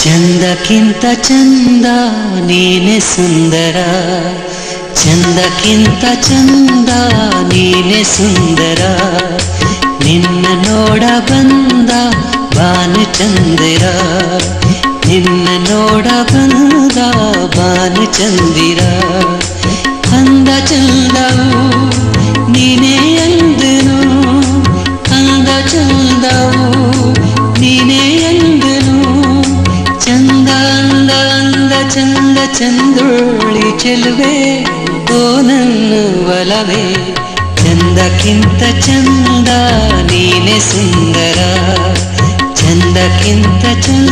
ಚಂದಕ್ಕಿಂತ ಚಂದ ನೀನೆ ಸುಂದರ, ಚಂದಕ್ಕಿಂತ ಚಂದ ನೀನೆ ಸುಂದರ, ನಿನ್ನ ನೋಡ ಬಂದ ಭಾನುಚಂದಿರ, ನಿನ್ನ ನೋಡ ಬಂದ ಭಾನುಚಂದಿರ, ಅಂದ ಚಂದವು ನೀನೇ ಎಂದನು, ಅಂದ ಚಂದವು ನೀನೇ ಎಂದನು, ಚಂದ ಅಂದ ಅಂದ ಚಂದ ಚಂದೋಳಿ ಚೆಲುವೆ ಓ ನನ್ನ ಒಲವೇ, ಚಂದಕ್ಕಿಂತ ಚಂದ ನೀನೆ ಸುಂದರ, ಚಂದಕ್ಕಿಂತ ಚಂದ